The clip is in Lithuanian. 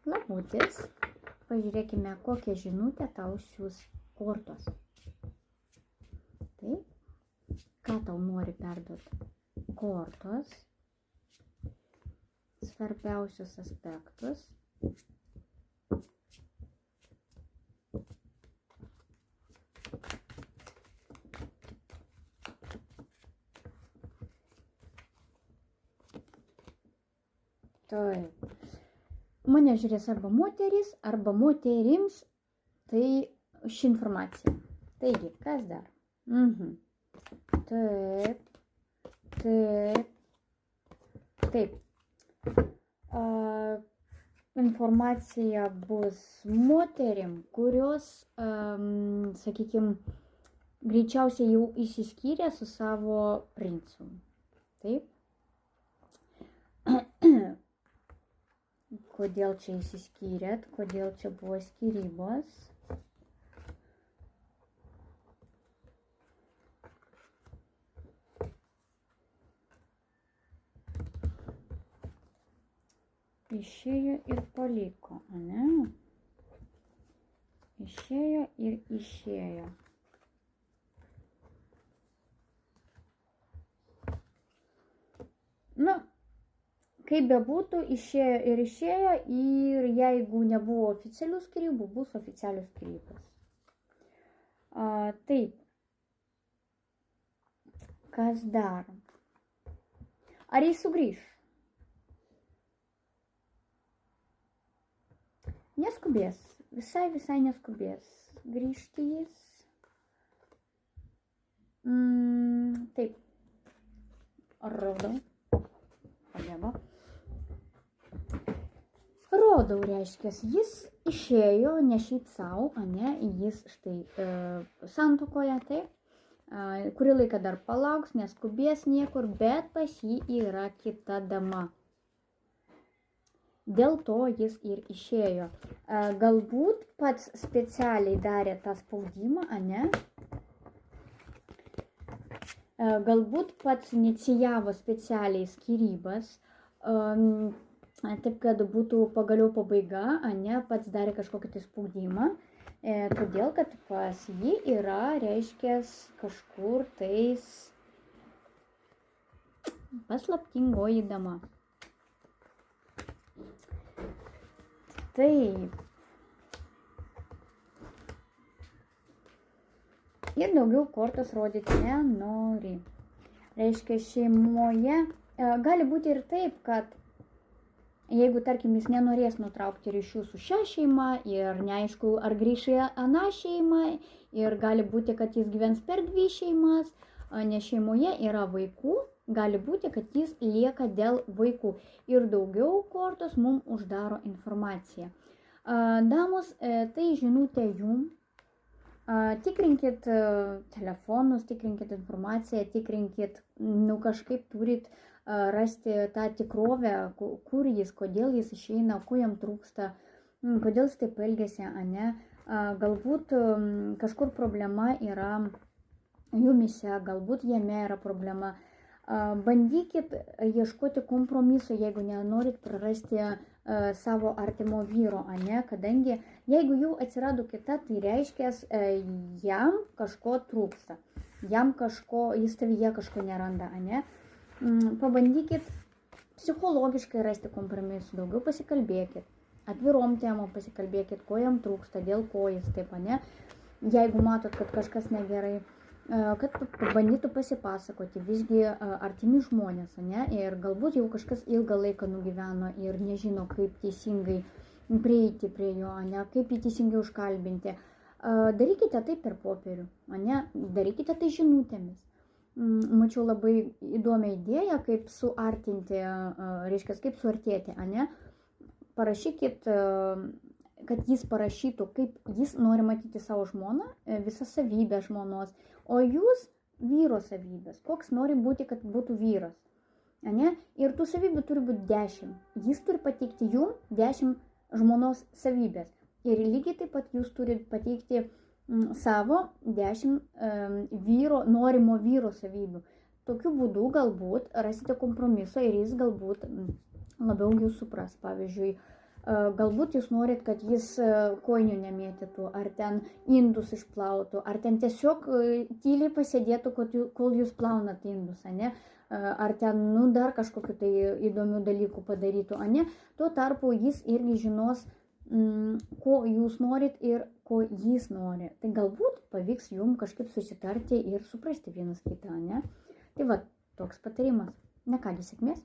Labutis. Pažiūrėkime, kokią žinutę tau siūs kortos. Taip. Ką tau nori perduoti kortos? Svarbiausius aspektus. Taip. Mane žiūrės arba moteris, arba moterims, tai ši informacija. Taigi, kas dar? Taip. Informacija bus moterim, kurios, sakykime, greičiausiai jau išsiskyrė su savo princu. Taip. Kodėl čia išsiskyrėt, kodėl čia buvo skyrybos. Išėjo ir paliko, ane? Išėjo ir išėjo. Nu, kaip bebūtų, išėjo ir jeigu nebuvo oficialių skyrybų, bus oficialius skyrybos. Taip. Kas dar? Ar jis sugrįš? Neskubės. Visai neskubės. Grįžti jis. Taip. Rodau. Pageba. Rodau, reiškia, jis išėjo ne šiaip savo, ane, jis štai santuokoje, taip. Kurį laiką dar palauks, neskubės niekur, bet pas jį yra kita dama. Dėl to jis ir išėjo. Galbūt pats specialiai darė tą spaudimą, ane? Galbūt pats inicijavo specialiai skyrybas, taip kad būtų pagaliau pabaiga, ane, pats darė kažkokį tai spaudimą, todėl kad pas jį yra, reiškia, kažkur tais paslaptingoji dama. Taip. Ir daugiau kortos rodyti nenori. Reiškia, šeimoje gali būti ir taip, kad jeigu, tarkim, jis nenorės nutraukti ryšių su šia šeima ir neaišku, ar grįš į aną šeimą ir gali būti, kad jis gyvens per dvi šeimas, nes šeimoje yra vaikų, gali būti, kad jis lieka dėl vaikų. Ir daugiau kortos mums uždaro informaciją. Damos, tai žinutė jum. Tikrinkit telefonus, tikrinkit informaciją, tikrinkit, kažkaip turit rasti tą tikrovę, kur jis, kodėl jis išeina, ko jam trūksta, kodėl jis taip elgiasi, ane. Galbūt kažkur problema yra jumise, galbūt jame yra problema. Bandykit ieškoti kompromiso, jeigu nenorit prarasti savo artimo vyro, ane, kadangi jeigu jau atsirado kita, tai reiškia, jam kažko trūksta, jis tavyje kažko neranda, ane. Pabandykit psichologiškai rasti kompromisų, daugiau pasikalbėkit, atvirom temom pasikalbėkit, ko jam trūksta, dėl ko jis taip, ane. Jeigu matot, kad kažkas negerai, kad bandytų pasipasakoti, visgi artimi žmonės, ane, ir galbūt jau kažkas ilgą laiką nugyveno ir nežino, kaip teisingai prieiti prie jo, ane, kaip jį teisingai užkalbinti. Darykite tai per popierių, ane, darykite tai žinutėmis. Mačiau labai įdomią idėją, kaip suartinti, reiškia, kaip suartėti, ane. Parašykit, kad jis parašytų, kaip jis nori matyti savo žmoną, visą savybę žmonos, o jūs vyro savybės, koks nori būti, kad būtų vyras. Ane? Ir tų savybių turi būti 10. Jis turi pateikti jum 10 žmonos savybės. Ir lygiai taip pat jūs turite pateikti savo 10 norimo vyro savybių. Tokiu būdu galbūt rasite kompromiso ir jis galbūt labiau jūs supras. Pavyzdžiui, galbūt jūs norit, kad jis kojinių nemėtytų, ar ten indus išplautų, ar ten tiesiog tyliai pasėdėtų, kol jūs plaunat indus, ane? Ar ten, dar kažkokiu tai įdomių dalykų padarytų, ane? Tuo tarpu jis irgi žinos, ko jūs norit ir ko jis nori. Tai galbūt pavyks jums kažkaip susitarti ir suprasti vienas kitą, ne? Tai va, toks patarimas. Ne ką, sėkmės.